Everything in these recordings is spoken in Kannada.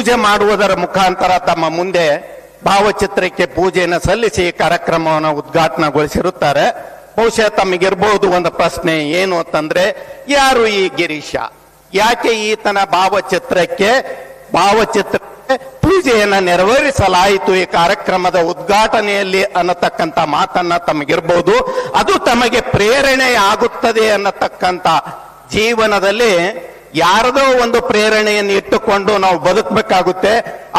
ಪೂಜೆ ಮಾಡುವುದರ ಮುಖಾಂತರ ತಮ್ಮ ಮುಂದೆ ಭಾವಚಿತ್ರಕ್ಕೆ ಪೂಜೆಯನ್ನು ಸಲ್ಲಿಸಿ ಕಾರ್ಯಕ್ರಮವನ್ನು ಉದ್ಘಾಟನೆಗೊಳಿಸಿರುತ್ತಾರೆ. ಬಹುಶಃ ತಮಗಿರ್ಬಹುದು ಒಂದು ಪ್ರಶ್ನೆ ಏನು ಅಂತಂದ್ರೆ, ಯಾರು ಈ ಗಿರೀಶ, ಯಾಕೆ ಈತನ ಭಾವಚಿತ್ರ ಪೂಜೆಯನ್ನ ನೆರವೇರಿಸಲಾಯಿತು ಈ ಕಾರ್ಯಕ್ರಮದ ಉದ್ಘಾಟನೆಯಲ್ಲಿ ಅನ್ನತಕ್ಕಂಥ ಮಾತನ್ನ ತಮಗಿರ್ಬೋದು. ಅದು ತಮಗೆ ಪ್ರೇರಣೆ ಆಗುತ್ತದೆ ಅನ್ನತಕ್ಕಂಥ, ಜೀವನದಲ್ಲಿ ಯಾರದೋ ಒಂದು ಪ್ರೇರಣೆಯನ್ನು ಇಟ್ಟುಕೊಂಡು ನಾವು ಬದುಕಬೇಕಾಗುತ್ತೆ.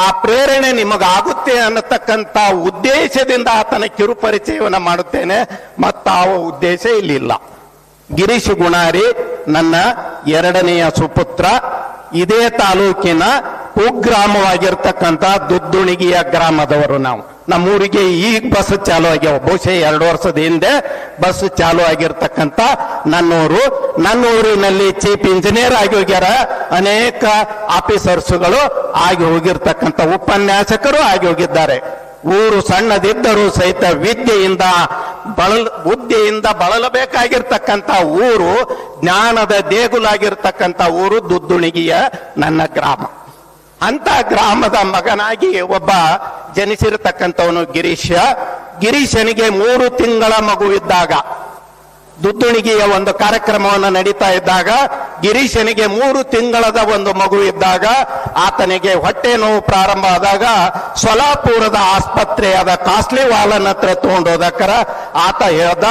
ಆ ಪ್ರೇರಣೆ ನಿಮಗಾಗುತ್ತೆ ಅನ್ನತಕ್ಕಂಥ ಉದ್ದೇಶದಿಂದ ಆತನ ಕಿರುಪರಿಚಯವನ್ನು ಮಾಡುತ್ತೇನೆ. ಮತ್ತು ಆ ಉದ್ದೇಶ ಇಲ್ಲಿಲ್ಲ. ಗಿರೀಶ್ ಗುಣಾರಿ ನನ್ನ ಎರಡನೆಯ ಸುಪುತ್ರ. ಇದೇ ತಾಲೂಕಿನ ಕುಗ್ರಾಮವಾಗಿರ್ತಕ್ಕಂಥ ದುದ್ದುಣಿಗಿಯ ಗ್ರಾಮದವರು ನಾವು. ನಮ್ಮೂರಿಗೆ ಈಗ ಬಸ್ ಚಾಲು ಆಗ್ಯಾವ. ಬಹುಶಃ 2 ವರ್ಷದ ಹಿಂದೆ ಬಸ್ ಚಾಲು ಆಗಿರ್ತಕ್ಕಂಥ ನನ್ನೂರಿನಲ್ಲಿ ಚೀಫ್ ಇಂಜಿನಿಯರ್ ಆಗಿ ಹೋಗ್ಯಾರ. ಅನೇಕ ಆಫೀಸರ್ಸ್ಗಳು ಆಗಿ ಹೋಗಿರ್ತಕ್ಕಂಥ ಉಪನ್ಯಾಸಕರು ಆಗಿ ಹೋಗಿದ್ದಾರೆ. ಊರು ಸಣ್ಣದಿದ್ದರೂ ಸಹಿತ ಬುದ್ಧಿಯಿಂದ ಬಳಲಬೇಕಾಗಿರ್ತಕ್ಕಂಥ ಊರು, ಜ್ಞಾನದ ದೇಗುಲಾಗಿರ್ತಕ್ಕಂಥ ಊರು ದುದ್ದುಣಿಗಿಯ ನನ್ನ ಗ್ರಾಮ. ಅಂತ ಗ್ರಾಮದ ಮಗನಾಗಿ ಒಬ್ಬ ಜನಿಸಿರತಕ್ಕಂಥವನು ಗಿರೀಶನಿಗೆ 3 ತಿಂಗಳ ಮಗುವಿದ್ದಾಗ, ದುದ್ದುಣಿಗೆಯ ಒಂದು ಕಾರ್ಯಕ್ರಮವನ್ನು ನಡೀತಾ ಇದ್ದಾಗ, ಗಿರೀಶನಿಗೆ 3 ತಿಂಗಳದ ಒಂದು ಮಗು ಇದ್ದಾಗ ಆತನಿಗೆ ಹೊಟ್ಟೆ ನೋವು ಪ್ರಾರಂಭ ಆದಾಗ ಸೊಲಾಪುರದ ಆಸ್ಪತ್ರೆಯಾದ ಕಾಸ್ಲಿವಾಲನ್ ಹತ್ರ ತಗೊಂಡೋದಕ್ಕರ ಆತ ಹೇಳ್ದ,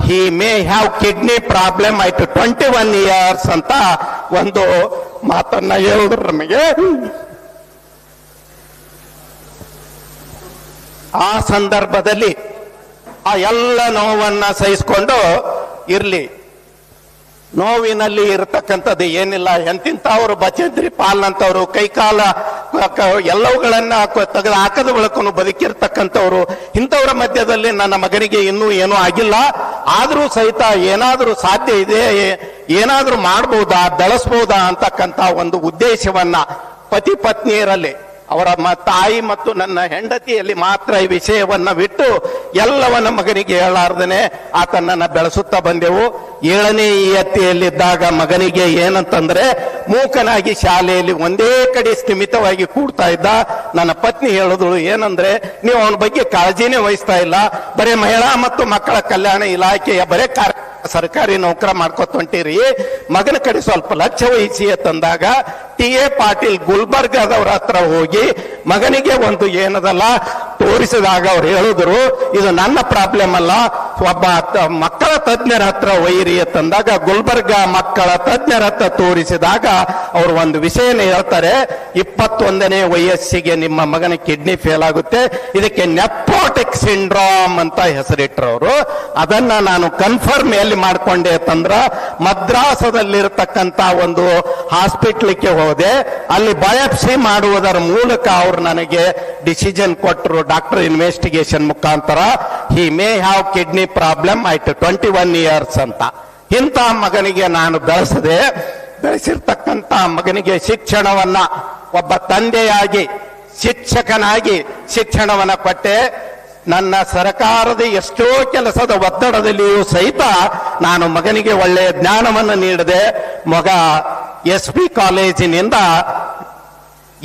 ಹಿ ಮೇ ಹ್ಯಾವ್ ಕಿಡ್ನಿ ಪ್ರಾಬ್ಲಮ್ ಆಯ್ತು 21 ಇಯರ್ಸ್ ಅಂತ ಒಂದು ಮಾತನ್ನ ಹೇಳಿದ್ರು ನಮಗೆ. ಆ ಸಂದರ್ಭದಲ್ಲಿ ಆ ಎಲ್ಲ ನೋವನ್ನ ಸಹಿಸಿಕೊಂಡು ಇರ್ಲಿ, ನೋವಿನಲ್ಲಿ ಇರತಕ್ಕಂಥದ್ದು ಏನಿಲ್ಲ, ಎಂತಿಂತವ್ರು ಬಚೇಂದ್ರಿ ಪಾಲ್ ಅಂತವ್ರು ಕೈಕಾಲ ಎಲ್ಲವುಗಳನ್ನ ತೆಗೆದು ಹಾಕದ ಬಳಕನು ಬದುಕಿರ್ತಕ್ಕಂಥವ್ರು, ಇಂಥವ್ರ ಮಧ್ಯದಲ್ಲಿ ನನ್ನ ಮಗನಿಗೆ ಇನ್ನೂ ಏನೂ ಆಗಿಲ್ಲ. ಆದ್ರೂ ಸಹಿತ ಏನಾದ್ರೂ ಸಾಧ್ಯ ಇದೆ, ಏನಾದ್ರೂ ಮಾಡ್ಬೋದಾ, ಬೆಳೆಸ್ಬೋದಾ ಅಂತಕ್ಕಂಥ ಒಂದು ಉದ್ದೇಶವನ್ನ ಪತಿ ಪತ್ನಿಯರಲ್ಲಿ, ಅವರ ತಾಯಿ ಮತ್ತು ನನ್ನ ಹೆಂಡತಿಯಲ್ಲಿ ಮಾತ್ರ ಈ ವಿಷಯವನ್ನ ಬಿಟ್ಟು ಎಲ್ಲವನ್ನ ಮಗನಿಗೆ ಹೇಳಾರ್ದನೆ ಆತನನ್ನ ಬೆಳೆಸುತ್ತಾ ಬಂದೆವು. 7ನೇ ಇಯತ್ತಿಯಲ್ಲಿದ್ದಾಗ ಮಗನಿಗೆ ಏನಂತಂದ್ರೆ, ಮೂಕನಾಗಿ ಶಾಲೆಯಲ್ಲಿ ಒಂದೇ ಕಡೆ ಸ್ಥಿಮಿತವಾಗಿ ಕೂಡ್ತಾ ಇದ್ದ. ನನ್ನ ಪತ್ನಿ ಹೇಳಿದಳು ಏನಂದ್ರೆ, ನೀವು ಅವನ ಬಗ್ಗೆ ಕಾಳಜಿನೇ ವಹಿಸ್ತಾ ಇಲ್ಲ, ಬರೇ ಮಹಿಳಾ ಮತ್ತು ಮಕ್ಕಳ ಕಲ್ಯಾಣ ಇಲಾಖೆಯ ಬರೇ ಸರ್ಕಾರಿ ನೌಕರ ಮಾಡ್ಕೊತ ಹೊಂಟಿರಿ, ಮಗನ ಕಡೆ ಸ್ವಲ್ಪ ಲಕ್ಷ್ಯ ವಹಿಸಿ ತಂದಾಗ ಟಿ.ಎ. ಪಾಟೀಲ್ ಗುಲ್ಬರ್ಗಾದವ್ರ ಹತ್ರ ಹೋಗಿ ಮಗನಿಗೆ ಒಂದು ಏನದಲ್ಲ ತೋರಿಸಿದಾಗ ಅವ್ರು ಹೇಳಿದ್ರು, ಇದು ನನ್ನ ಪ್ರಾಬ್ಲಮ್ ಅಲ್ಲ, ಒಬ್ಬ ಮಕ್ಕಳ ತಜ್ಞರ ಹತ್ರ ಒಯ್ಯಿರಿ ತಂದಾಗ ಗುಲ್ಬರ್ಗಾ ಮಕ್ಕಳ ತಜ್ಞರ ಹತ್ರ ತೋರಿಸಿದಾಗ ಅವ್ರು ಒಂದು ವಿಷಯನ ಹೇಳ್ತಾರೆ, 21ನೇ ವಯಸ್ಸಿಗೆ ನಿಮ್ಮ ಮಗನ ಕಿಡ್ನಿ ಫೇಲ್ ಆಗುತ್ತೆ, ಇದಕ್ಕೆ ನೆಫ್ರೋಟಿಕ್ ಸಿಂಡ್ರೋಮ್ ಅಂತ ಹೆಸರಿಟ್ರು ಅವರು. ಅದನ್ನ ನಾನು ಕನ್ಫರ್ಮ್ ಎಲ್ಲಿ ಮಾಡ್ಕೊಂಡೆ ಅಂತಂದ್ರ ಮದ್ರಾಸದಲ್ಲಿರ್ತಕ್ಕಂಥ ಒಂದು ಹಾಸ್ಪಿಟ್ಲಿಗೆ ಹೋದೆ. ಅಲ್ಲಿ ಬಯಾಪ್ಸಿ ಮಾಡುವುದರ ಮೂಲಕ ಅವ್ರು ನನಗೆ ಡಿಸಿಷನ್ ಕೊಟ್ಟರು, ಡಾಕ್ಟರ್ ಇನ್ವೆಸ್ಟಿಗೇಷನ್ ಮುಖಾಂತರ, ಹಿ ಮೇ ಹ್ಯಾವ್ ಕಿಡ್ನಿ ಪ್ರಾಬ್ಲಮ್ ಆಯ್ತು 21 ಇಯರ್ಸ್ ಅಂತ. ಇಂಥ ಮಗನಿಗೆ ನಾನು ಬೆಳೆಸಿರ್ತಕ್ಕಂಥ ಮಗನಿಗೆ ಶಿಕ್ಷಣವನ್ನ ಒಬ್ಬ ತಂದೆಯಾಗಿ ಶಿಕ್ಷಕನಾಗಿ ಶಿಕ್ಷಣವನ್ನ ಕೊಟ್ಟೆ. ನನ್ನ ಸರ್ಕಾರದ ಎಷ್ಟೋ ಕೆಲಸದ ಒತ್ತಡದಲ್ಲಿಯೂ ಸಹಿತ ನಾನು ಮಗನಿಗೆ ಒಳ್ಳೆಯ ಜ್ಞಾನವನ್ನು ನೀಡಿದೆ. ಮಗ SP ಕಾಲೇಜಿನಿಂದ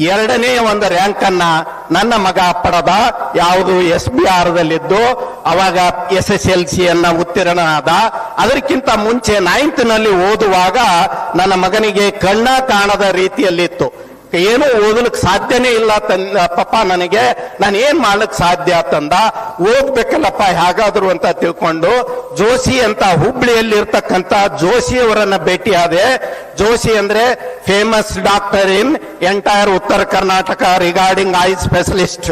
2ನೇ ಒಂದು ರ್ಯಾಂಕ್ ಅನ್ನ ನನ್ನ ಮಗ ಪಡೆದ. ಯಾವುದು SBR ದಲ್ಲಿದ್ದು, ಅವಾಗ SSLC ಉತ್ತೀರ್ಣ ಆದ. ಅದಕ್ಕಿಂತ ಮುಂಚೆ 9th ನಲ್ಲಿ ಓದುವಾಗ ನನ್ನ ಮಗನಿಗೆ ಕಣ್ಣ ಕಾಣದ ರೀತಿಯಲ್ಲಿತ್ತು. ಏನು ಓದಲಿಕ್ಕೆ ಸಾಧ್ಯನೇ ಇಲ್ಲ ಪಪ್ಪ, ನನಗೆ ನಾನು ಏನ್ ಮಾಡ್ಲಿಕ್ಕೆ ಸಾಧ್ಯ ತಂದ. ಓದ್ಬೇಕಲ್ಲಪ್ಪ ಹೇಗಾದ್ರು ಅಂತ ತಿಳ್ಕೊಂಡು ಜೋಶಿ ಅಂತ ಹುಬ್ಳಿಯಲ್ಲಿ ಇರ್ತಕ್ಕಂಥ ಜೋಶಿಯವರನ್ನ ಭೇಟಿಯಾದೆ. ಜೋಶಿ ಅಂದ್ರೆ ಫೇಮಸ್ ಡಾಕ್ಟರ್ ಇನ್ ಎಂಟೈರ್ ಉತ್ತರ ಕರ್ನಾಟಕ ರಿಗಾರ್ಡಿಂಗ್ ಐ ಸ್ಪೆಷಲಿಸ್ಟ್.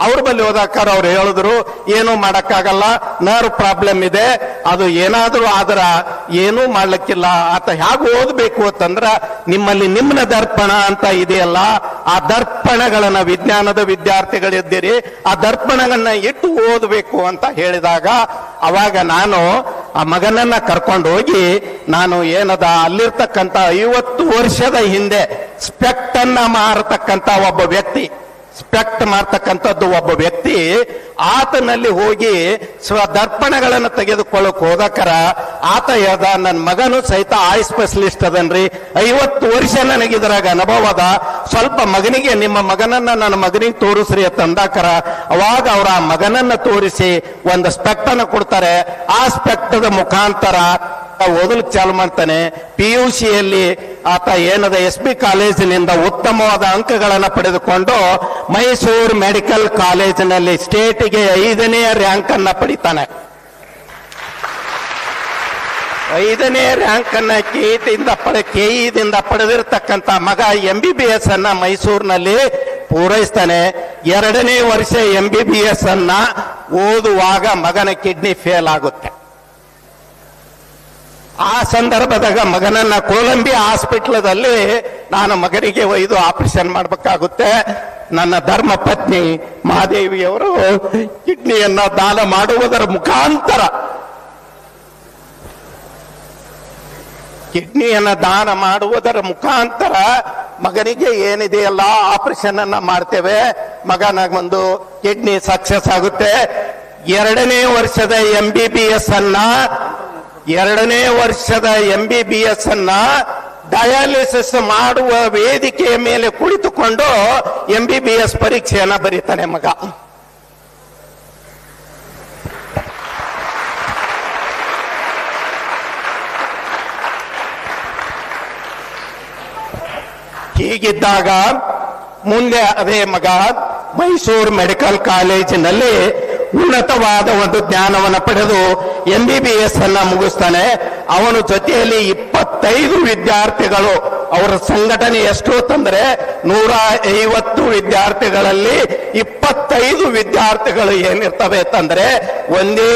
ಅವ್ರ ಬಳಿ ಹೋದಾಕಾರ ಅವ್ರು ಹೇಳಿದ್ರು, ಏನೂ ಮಾಡಕ್ಕಾಗಲ್ಲ, ನರ್ವ್ ಪ್ರಾಬ್ಲಮ್ ಇದೆ, ಅದು ಏನಾದ್ರೂ ಆದ್ರ ಏನೂ ಮಾಡ್ಲಿಕ್ಕಿಲ್ಲ. ಆತ ಹೇಗೆ ಓದ್ಬೇಕು ಅಂತಂದ್ರ ನಿಮ್ಮಲ್ಲಿ ನಿಮ್ನ ದರ್ಪಣ ಅಂತ ಇದೆಯಲ್ಲ, ಆ ದರ್ಪಣಗಳನ್ನ ವಿಜ್ಞಾನದ ವಿದ್ಯಾರ್ಥಿಗಳಿದ್ದೀರಿ, ಆ ದರ್ಪಣಗಳನ್ನ ಇಟ್ಟು ಓದಬೇಕು ಅಂತ ಹೇಳಿದಾಗ ಅವಾಗ ನಾನು ಆ ಮಗನನ್ನ ಕರ್ಕೊಂಡು ಹೋಗಿ ನಾನು ಅಲ್ಲಿರ್ತಕ್ಕಂಥ 50 ವರ್ಷದ ಹಿಂದೆ ಸ್ಪೆಕ್ಟ್ ಅನ್ನ ಮಾರತಕ್ಕಂಥ ಒಬ್ಬ ವ್ಯಕ್ತಿ, ಸ್ಪೆಕ್ಟ್ ಮಾಡ್ತಕ್ಕಂಥದ್ದು ಒಬ್ಬ ವ್ಯಕ್ತಿ, ಆತನಲ್ಲಿ ಹೋಗಿ ದರ್ಪಣಗಳನ್ನು ತೆಗೆದುಕೊಳ್ಳಕ್ ಹೋದಕರ ಆತ ಹೇಳ್ದ ನನ್ನ ಮಗನು ಸಹಿತ ಐ ಸ್ಪೆಷಲಿಸ್ಟ್ ಅದನ್ರಿ, 50 ವರ್ಷ ನನಗೆ ಇದ್ರಾಗ ಅನುಭವ ಅದ, ಸ್ವಲ್ಪ ಮಗನಿಗೆ ನಿಮ್ಮ ಮಗನನ್ನ ನನ್ನ ಮಗನಿಗೆ ತೋರಿಸ್ರಿ ಅಂತಂದಾಕರ. ಅವಾಗ ಅವ್ರ ಆ ಮಗನನ್ನ ತೋರಿಸಿ ಒಂದು ಸ್ಪೆಕ್ಟ್ ಅನ್ನು ಕೊಡ್ತಾರೆ. ಆ ಸ್ಪೆಕ್ಟದ ಮುಖಾಂತರ ಓದಲಿಕ್ಕೆ ಚಾಲು ಮಾಡ್ತಾನೆ. PUCಯಲ್ಲಿ ಆತ ಏನದ SP ಕಾಲೇಜಿನಿಂದ ಉತ್ತಮವಾದ ಅಂಕಗಳನ್ನು ಪಡೆದುಕೊಂಡು ಮೈಸೂರು ಮೆಡಿಕಲ್ ಕಾಲೇಜಿನಲ್ಲಿ ಸ್ಟೇಟಿಗೆ 5ನೇ ರ್ಯಾಂಕ್ ಅನ್ನ ಪಡಿತಾನೆ. 5ನೇ ರ್ಯಾಂಕ್ ಅನ್ನ ಕೆಇದಿಂದ ಪಡೆದಿರ್ತಕ್ಕಂಥ ಮಗ MBBS ಅನ್ನ ಮೈಸೂರಿನಲ್ಲಿ ಪೂರೈಸ್ತಾನೆ. 2ನೇ ವರ್ಷ MBBS ಅನ್ನ ಓದುವಾಗ ಮಗನ ಕಿಡ್ನಿ ಫೇಲ್ ಆಗುತ್ತೆ. ಆ ಸಂದರ್ಭದಾಗ ಮಗನನ್ನ ಕೊಲಂಬಿಯಾ ಹಾಸ್ಪಿಟಲ್ದಲ್ಲಿ ನಾನು ಮಗನಿಗೆ ಒಯ್ದು ಆಪರೇಷನ್ ಮಾಡಬೇಕಾಗುತ್ತೆ. ನನ್ನ ಧರ್ಮ ಪತ್ನಿ ಮಹಾದೇವಿಯವರು ಕಿಡ್ನಿಯನ್ನ ದಾನ ಮಾಡುವುದರ ಮುಖಾಂತರ ಮಗನಿಗೆ ಏನಿದೆಯಲ್ಲ ಆಪರೇಷನ್ ಅನ್ನ ಮಾಡ್ತೇವೆ. ಮಗನ ಒಂದು ಕಿಡ್ನಿ ಸಕ್ಸಸ್ ಆಗುತ್ತೆ. 2ನೇ ವರ್ಷದ MBBS ಅನ್ನ ಡಯಾಲಿಸಿಸ್ ಮಾಡುವ ವೇದಿಕೆಯ ಮೇಲೆ ಕುಳಿತುಕೊಂಡು MBBS ಪರೀಕ್ಷೆಯನ್ನ ಬರೀತಾನೆ ಮಗ. ಹೀಗಿದ್ದಾಗ ಮುಂದೆ ಅದೇ ಮಗ ಮೈಸೂರು ಮೆಡಿಕಲ್ ಕಾಲೇಜಿನಲ್ಲಿ ಉನ್ನತವಾದ ಒಂದು ಜ್ಞಾನವನ್ನು ಪಡೆದು MBBS ಅನ್ನ ಮುಗಿಸ್ತಾನೆ. ಅವನ ಜೊತೆಯಲ್ಲಿ 25 ವಿದ್ಯಾರ್ಥಿಗಳು, ಅವರ ಸಂಘಟನೆ ಎಷ್ಟು ಅಂತಂದ್ರೆ 150 ವಿದ್ಯಾರ್ಥಿಗಳಲ್ಲಿ 25 ವಿದ್ಯಾರ್ಥಿಗಳು ಏನಿರ್ತವೆ ಅಂತಂದ್ರೆ ಒಂದೇ